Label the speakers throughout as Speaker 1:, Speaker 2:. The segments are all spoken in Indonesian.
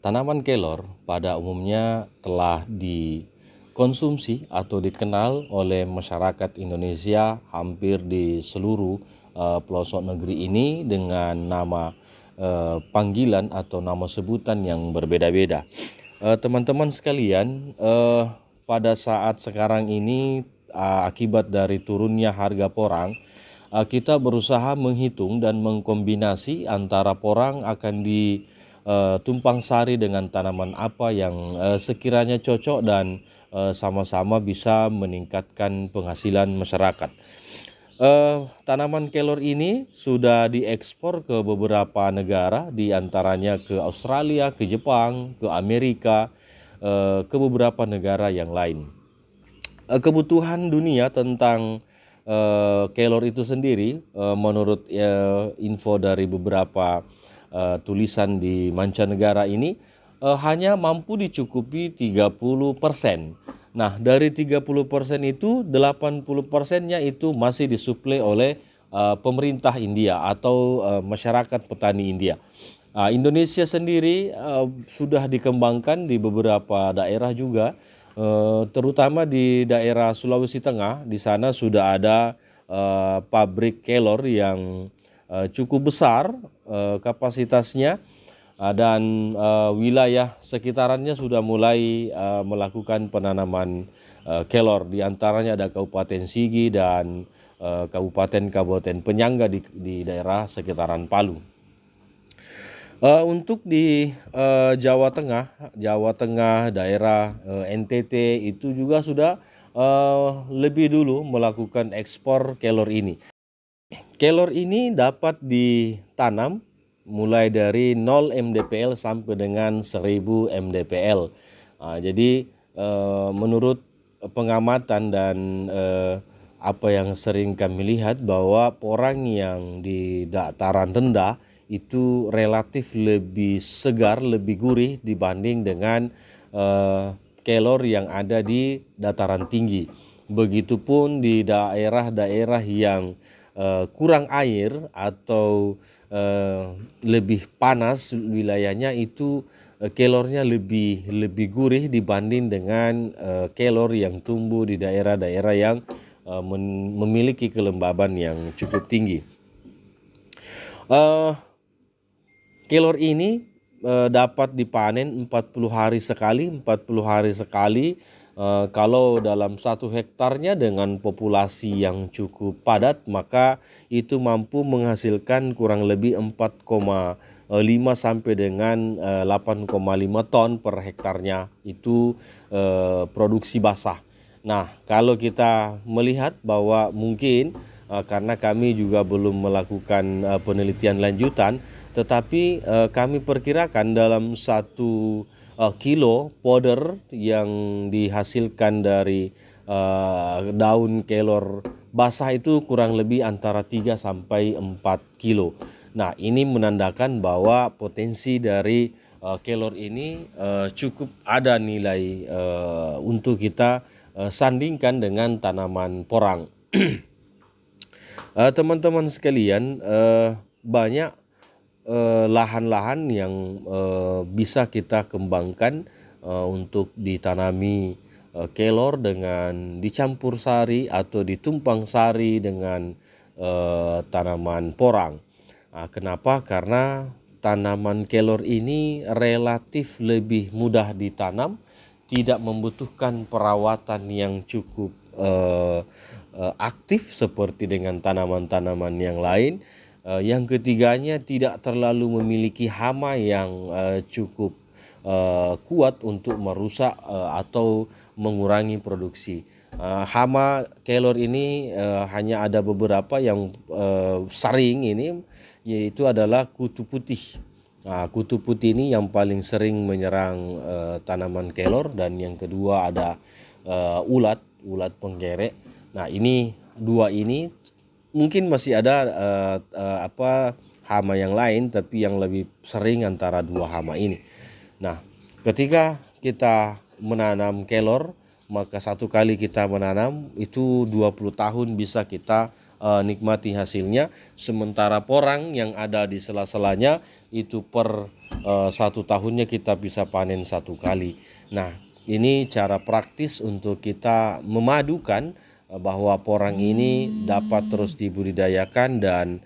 Speaker 1: Tanaman kelor pada umumnya telah dikonsumsi atau dikenal oleh masyarakat Indonesia hampir di seluruh pelosok negeri ini dengan nama panggilan atau nama sebutan yang berbeda-beda. Teman-teman sekalian, pada saat sekarang ini akibat dari turunnya harga porang, kita berusaha menghitung dan mengkombinasi antara porang akan ditumpang sari dengan tanaman apa yang sekiranya cocok dan sama-sama bisa meningkatkan penghasilan masyarakat. Tanaman kelor ini sudah diekspor ke beberapa negara, di antaranya ke Australia, ke Jepang, ke Amerika, ke beberapa negara yang lain. Kebutuhan dunia tentang kelor itu sendiri, menurut info dari beberapa tulisan di mancanegara ini, hanya mampu dicukupi 30%. Nah, dari 30% itu 80%-nya itu masih disuplai oleh pemerintah India atau masyarakat petani India. Indonesia sendiri sudah dikembangkan di beberapa daerah juga, terutama di daerah Sulawesi Tengah. Di sana sudah ada pabrik kelor yang cukup besar kapasitasnya. Dan wilayah sekitarannya sudah mulai melakukan penanaman kelor. Di antaranya ada Kabupaten Sigi dan kabupaten Penyangga di daerah sekitaran Palu. Untuk di Jawa Tengah, daerah NTT itu juga sudah lebih dulu melakukan ekspor kelor ini. Kelor ini dapat ditanam mulai dari 0 mdpl sampai dengan 1000 mdpl. Jadi menurut pengamatan dan apa yang sering kami lihat, bahwa porang yang di dataran rendah itu relatif lebih segar, lebih gurih dibanding dengan kelor yang ada di dataran tinggi. Begitupun di daerah-daerah yang kurang air atau lebih panas wilayahnya, itu kelornya lebih gurih dibanding dengan kelor yang tumbuh di daerah-daerah yang memiliki kelembaban yang cukup tinggi. Kelor ini dapat dipanen 40 hari sekali. Kalau dalam 1 hektarnya dengan populasi yang cukup padat, maka itu mampu menghasilkan kurang lebih 4,5 sampai dengan 8,5 ton per hektarnya itu produksi basah. Nah, kalau kita melihat bahwa mungkin karena kami juga belum melakukan penelitian lanjutan, tetapi kami perkirakan dalam 1 kilo powder yang dihasilkan dari daun kelor basah itu kurang lebih antara 3 sampai 4 kilo. Nah, ini menandakan bahwa potensi dari kelor ini cukup ada nilai untuk kita sandingkan dengan tanaman porang. Teman-teman sekalian, banyak lahan-lahan yang bisa kita kembangkan untuk ditanami kelor dengan dicampur sari atau ditumpang sari dengan tanaman porang. Kenapa? Karena tanaman kelor ini relatif lebih mudah ditanam, tidak membutuhkan perawatan yang cukup aktif seperti dengan tanaman-tanaman yang lain. Yang ketiganya, tidak terlalu memiliki hama yang cukup kuat untuk merusak atau mengurangi produksi. Hama kelor ini hanya ada beberapa yang sering ini, yaitu adalah kutu putih. Kutu putih ini yang paling sering menyerang tanaman kelor, dan yang kedua ada ulat penggerek. Nah, ini dua ini. Mungkin masih ada hama yang lain, tapi yang lebih sering antara dua hama ini. Nah, ketika kita menanam kelor, maka 1 kali kita menanam itu 20 tahun bisa kita nikmati hasilnya. Sementara porang yang ada di sela-selanya itu per satu tahunnya kita bisa panen satu kali. Nah, ini cara praktis untuk kita memadukan bahwa porang ini dapat terus dibudidayakan dan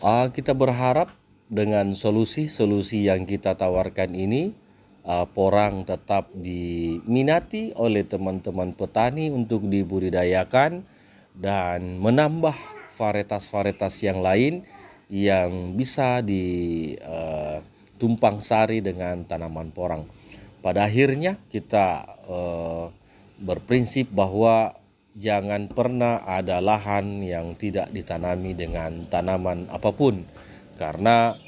Speaker 1: kita berharap dengan solusi-solusi yang kita tawarkan ini porang tetap diminati oleh teman-teman petani untuk dibudidayakan dan menambah varietas-varietas yang lain yang bisa ditumpang sari dengan tanaman porang. Pada akhirnya kita berprinsip bahwa jangan pernah ada lahan yang tidak ditanami dengan tanaman apapun, karena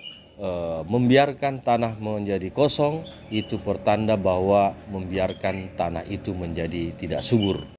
Speaker 1: membiarkan tanah menjadi kosong itu pertanda bahwa membiarkan tanah itu menjadi tidak subur.